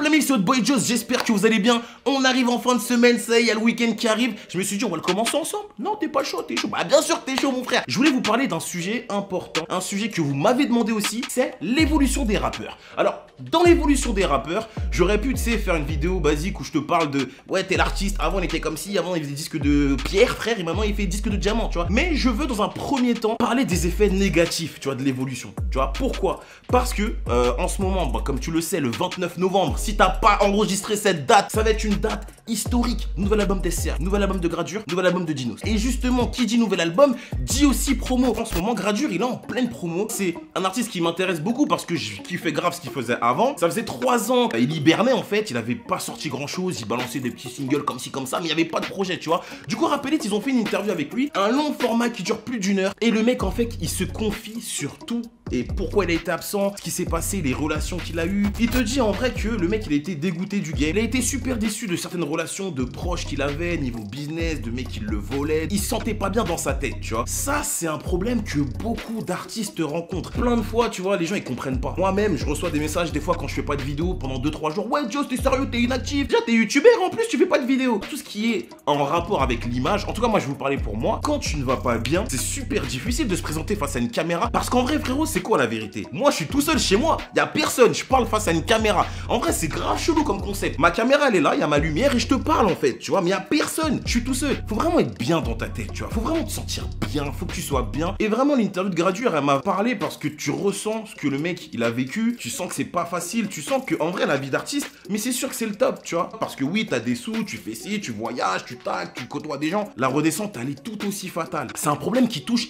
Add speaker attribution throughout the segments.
Speaker 1: amis, c'est votre boy Joss, j'espère que vous allez bien. On arrive en fin de semaine, ça y est, il y a le week-end qui arrive. Je me suis dit, on va le commencer ensemble. Non, t'es pas chaud, t'es chaud. Bah bien sûr que t'es chaud mon frère. Je voulais vous parler d'un sujet important, un sujet que vous m'avez demandé aussi, c'est l'évolution des rappeurs. Alors, dans l'évolution des rappeurs, j'aurais pu, tu sais, faire une vidéo basique où je te parle de, ouais, t'es l'artiste, avant il était comme ci, avant il faisait des disques de pierre, frère, et maintenant il fait des disques de diamant, tu vois. Mais je veux dans un premier temps parler des effets négatifs, tu vois, de l'évolution. Tu vois, pourquoi? Parce que, en ce moment, bah, comme tu le sais, le 29 novembre, si t'as pas enregistré cette date, ça va être une date historique. Nouvel album d'SCH, nouvel album de Gradure, nouvel album de Dinos. Et justement, qui dit nouvel album, dit aussi promo. En ce moment, Gradure, il est en pleine promo. C'est un artiste qui m'intéresse beaucoup parce que je kiffais grave ce qu'il faisait avant. Ça faisait 3 ans, il hibernait en fait, il avait pas sorti grand chose, il balançait des petits singles comme ci comme ça, mais il n'y avait pas de projet, tu vois. Du coup, rappelez, ils ont fait une interview avec lui, un long format qui dure plus d'1 heure. Et le mec, en fait, il se confie sur tout. Et pourquoi il a été absent, ce qui s'est passé, les relations qu'il a eues. Il te dit en vrai que le mec il a été dégoûté du game. Il a été super déçu de certaines relations de proches qu'il avait, niveau business, de mecs qui le volaient. Il se sentait pas bien dans sa tête, tu vois. Ça, c'est un problème que beaucoup d'artistes rencontrent. Plein de fois, tu vois, les gens ils comprennent pas. Moi-même, je reçois des messages des fois quand je fais pas de vidéo pendant 2-3 jours. Ouais, Joss, t'es sérieux, t'es inactif. Déjà, t'es youtubeur en plus, tu fais pas de vidéo. Tout ce qui est en rapport avec l'image, en tout cas, moi je vais vous parler pour moi. Quand tu ne vas pas bien, c'est super difficile de se présenter face à une caméra. Parce qu'en vrai, frérot, c'est quoi la vérité? Moi, je suis tout seul chez moi. Y a personne. Je parle face à une caméra. En vrai, c'est grave chelou comme concept. Ma caméra, elle est là. Y a ma lumière et je te parle en fait. Tu vois, mais y a personne. Je suis tout seul. Faut vraiment être bien dans ta tête. Tu vois. Faut vraiment te sentir bien. Faut que tu sois bien. Et vraiment, l'interview de Gradure, elle m'a parlé parce que tu ressens ce que le mec il a vécu. Tu sens que c'est pas facile. Tu sens que en vrai, la vie d'artiste, mais c'est sûr que c'est le top. Tu vois. Parce que oui, t'as des sous. Tu fais ci, tu voyages, tu tacs, tu côtoies des gens. La redescente, elle est tout aussi fatale. C'est un problème qui touche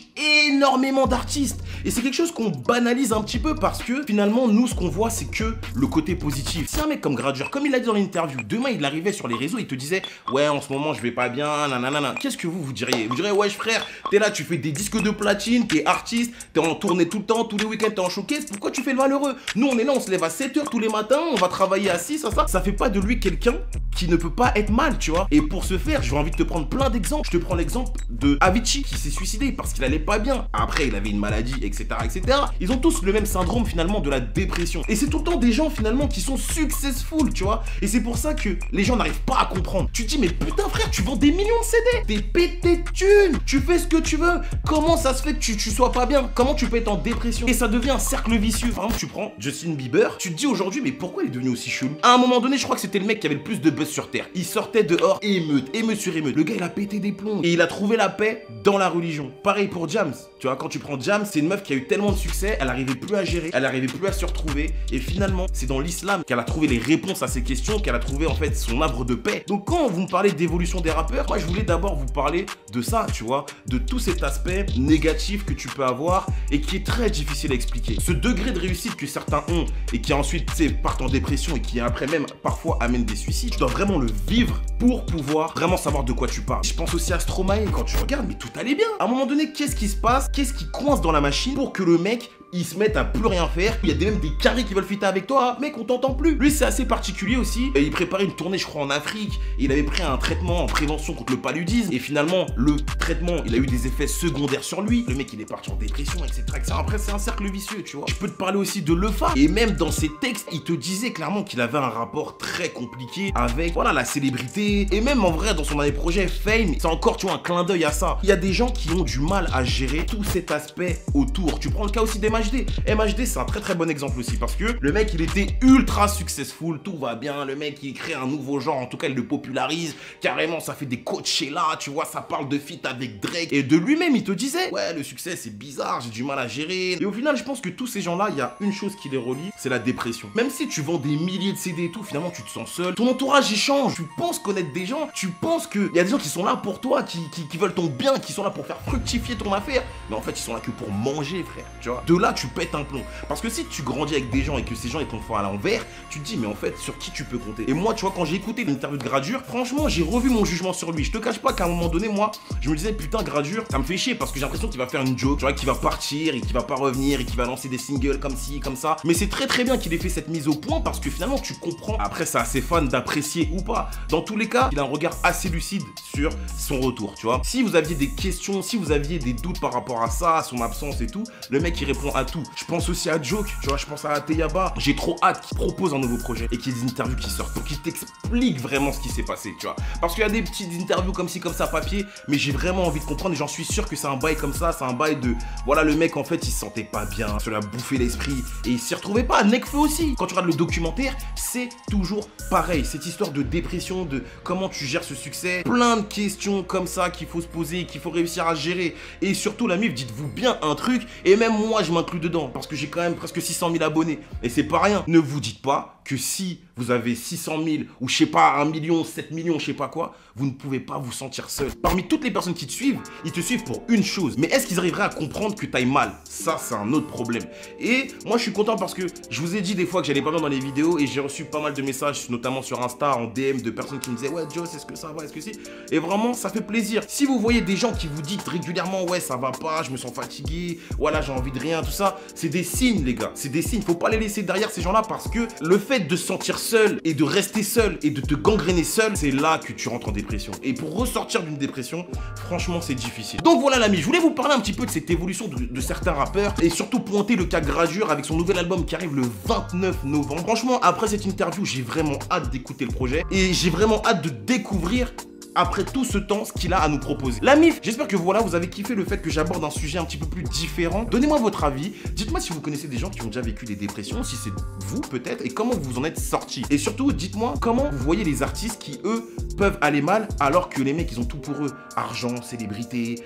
Speaker 1: énormément d'artistes. Et c'est quelque chose qu'on banalise un petit peu parce que finalement nous ce qu'on voit c'est que le côté positif. Si un mec comme Gradure, comme il a dit dans l'interview, demain il arrivait sur les réseaux, il te disait ouais en ce moment je vais pas bien, nanana, qu'est-ce que vous diriez? Vous diriez ouais frère, t'es là, tu fais des disques de platine, t'es artiste, t'es en tournée tout le temps, tous les week-ends t'es en showcase, pourquoi tu fais le malheureux? Nous on est là, on se lève à 7 h tous les matins, on va travailler à 6, ça fait pas de lui quelqu'un qui ne peut pas être mal, tu vois. Et pour ce faire, j'ai envie de te prendre plein d'exemples. Je te prends l'exemple de Avicii qui s'est suicidé parce qu'il allait pas bien. Après, il avait une maladie, etc., etc. Ils ont tous le même syndrome finalement de la dépression. Et c'est tout le temps des gens finalement qui sont successful, tu vois. Et c'est pour ça que les gens n'arrivent pas à comprendre. Tu te dis, mais putain frère, tu vends des millions de CD. T'es pété de thunes. Tu fais ce que tu veux. Comment ça se fait que tu sois pas bien? Comment tu peux être en dépression? Et ça devient un cercle vicieux. Par exemple, tu prends Justin Bieber. Tu te dis aujourd'hui, mais pourquoi il est devenu aussi chelou? À un moment donné, je crois que c'était le mec qui avait le plus de buzz sur terre. Il sortait dehors, émeute sur émeute. Le gars, il a pété des plombs. Et il a trouvé la paix dans la religion. Pareil pour Jams. Tu vois, quand tu prends Jams, c'est une meuf qui a eu tellement de succès, elle arrivait plus à gérer, elle arrivait plus à se retrouver. Et finalement, c'est dans l'islam qu'elle a trouvé les réponses à ces questions, qu'elle a trouvé en fait son havre de paix. Donc quand vous me parlez d'évolution des rappeurs, moi je voulais d'abord vous parler de ça, tu vois, de tout cet aspect négatif que tu peux avoir et qui est très difficile à expliquer. Ce degré de réussite que certains ont et qui ensuite, tu sais, partent en dépression et qui après même parfois amènent des suicides, tu dois vraiment le vivre pour pouvoir vraiment savoir de quoi tu parles. Je pense aussi à Stromae, quand tu regardes, mais tout allait bien. À un moment donné, qu'est-ce qui se passe? Qu'est-ce qui coince dans la machine pour que le mec ils se mettent à plus rien faire? Il y a même des carrés qui veulent fitter avec toi, mec, on t'entend plus. Lui, c'est assez particulier aussi. Il préparait une tournée, je crois, en Afrique. Et il avait pris un traitement en prévention contre le paludisme. Et finalement, le traitement, il a eu des effets secondaires sur lui. Le mec, il est parti en dépression, etc. Après, c'est un cercle vicieux, tu vois. Je peux te parler aussi de Lefa. Et même dans ses textes, il te disait clairement qu'il avait un rapport très compliqué avec, voilà, la célébrité. Et même en vrai, dans son dernier projet, Fame, c'est encore, tu vois, un clin d'œil à ça. Il y a des gens qui ont du mal à gérer tout cet aspect autour. Tu prends le cas aussi d'MHD. MHD, c'est un très bon exemple aussi parce que le mec, il était ultra successful, tout va bien, le mec, il crée un nouveau genre, en tout cas, il le popularise, carrément, ça fait des Coachella, tu vois, ça parle de feat avec Drake, et de lui-même, il te disait, ouais, le succès, c'est bizarre, j'ai du mal à gérer, et au final, je pense que tous ces gens-là, il y a une chose qui les relie, c'est la dépression. Même si tu vends des milliers de CD et tout, finalement, tu te sens seul, ton entourage, il change, tu penses connaître des gens, tu penses qu'il y a des gens qui sont là pour toi, qui veulent ton bien, qui sont là pour faire fructifier ton affaire, mais en fait, ils sont là que pour manger, frère, tu vois. De là, tu pètes un plomb. Parce que si tu grandis avec des gens et que ces gens ils t'ont fait à l'envers, tu te dis mais en fait sur qui tu peux compter. Et moi tu vois quand j'ai écouté l'interview de Gradure, franchement j'ai revu mon jugement sur lui. Je te cache pas qu'à un moment donné moi je me disais putain Gradure ça me fait chier parce que j'ai l'impression qu'il va faire une joke, tu vois, qu'il va partir et qu'il va pas revenir et qu'il va lancer des singles comme ci comme ça. Mais c'est très bien qu'il ait fait cette mise au point parce que finalement tu comprends. Après c'est à ses fans d'apprécier ou pas. Dans tous les cas il a un regard assez lucide sur son retour, tu vois. Si vous aviez des questions, si vous aviez des doutes par rapport à ça, à son absence et tout, le mec il répond à à tout. Je pense aussi à Joke, tu vois, je pense à Teyaba. J'ai trop hâte qu'ils proposent un nouveau projet et qu'il y ait des interviews qui sortent pour qu'ils t'expliquent vraiment ce qui s'est passé, tu vois. Parce qu'il y a des petites interviews comme ci, comme ça, papier, mais j'ai vraiment envie de comprendre et j'en suis sûr que c'est un bail comme ça, c'est un bail de... Voilà, le mec, en fait, il se sentait pas bien, ça lui a bouffé l'esprit et il s'y retrouvait pas. Nekfeu aussi. Quand tu regardes le documentaire, c'est toujours pareil. Cette histoire de dépression, de comment tu gères ce succès, plein de questions comme ça qu'il faut se poser, qu'il faut réussir à gérer. Et surtout, la MIF, dites-vous bien un truc, et même moi, je m'inclus dedans, parce que j'ai quand même presque 600 000 abonnés. Et c'est pas rien. Ne vous dites pas que si vous avez 600 000 ou je sais pas 1 million, 7 millions, je sais pas quoi, vous ne pouvez pas vous sentir seul. Parmi toutes les personnes qui te suivent, ils te suivent pour une chose. Mais est-ce qu'ils arriveraient à comprendre que t'ailles mal? Ça, c'est un autre problème. Et moi, je suis content parce que je vous ai dit des fois que j'allais pas bien dans les vidéos et j'ai reçu pas mal de messages, notamment sur Insta, en DM, de personnes qui me disaient « Ouais, Joss, est-ce que ça va? Est-ce que si ?» Et vraiment, ça fait plaisir. Si vous voyez des gens qui vous disent régulièrement « Ouais, ça va pas, je me sens fatigué, voilà, j'ai envie de rien, tout ça », c'est des signes, les gars. C'est des signes. Faut pas les laisser derrière ces gens-là parce que le fait de se sentir seul et de rester seul et de te gangréner seul, c'est là que tu rentres en dépression. Et pour ressortir d'une dépression, franchement, c'est difficile. Donc voilà, l'ami, je voulais vous parler un petit peu de cette évolution de certains rappeurs et surtout pointer le cas Gradure avec son nouvel album qui arrive le 29 novembre. Franchement, après cette interview, j'ai vraiment hâte d'écouter le projet et j'ai vraiment hâte de découvrir après tout ce temps, ce qu'il a à nous proposer. La MIF, j'espère que voilà, vous avez kiffé le fait que j'aborde un sujet un petit peu plus différent. Donnez-moi votre avis. Dites-moi si vous connaissez des gens qui ont déjà vécu des dépressions, si c'est vous peut-être, et comment vous en êtes sortis. Et surtout, dites-moi comment vous voyez les artistes qui, eux, peuvent aller mal alors que les mecs, ils ont tout pour eux. Argent, célébrité,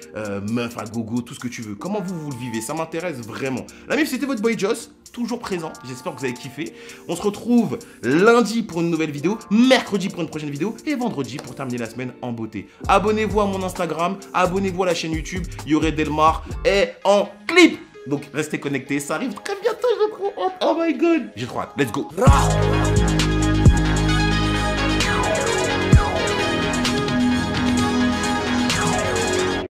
Speaker 1: meuf à gogo, tout ce que tu veux. Comment vous le vivez? Ça m'intéresse vraiment. La MIF, c'était votre boy Joss, toujours présent. J'espère que vous avez kiffé. On se retrouve lundi pour une nouvelle vidéo, mercredi pour une prochaine vidéo et vendredi pour terminer la semaine en beauté. Abonnez-vous à mon Instagram, abonnez-vous à la chaîne YouTube, Yoré Delmar est en clip. Donc restez connectés, ça arrive très bientôt, j'ai trop hâte. Oh my god, j'ai trop hâte. Let's go.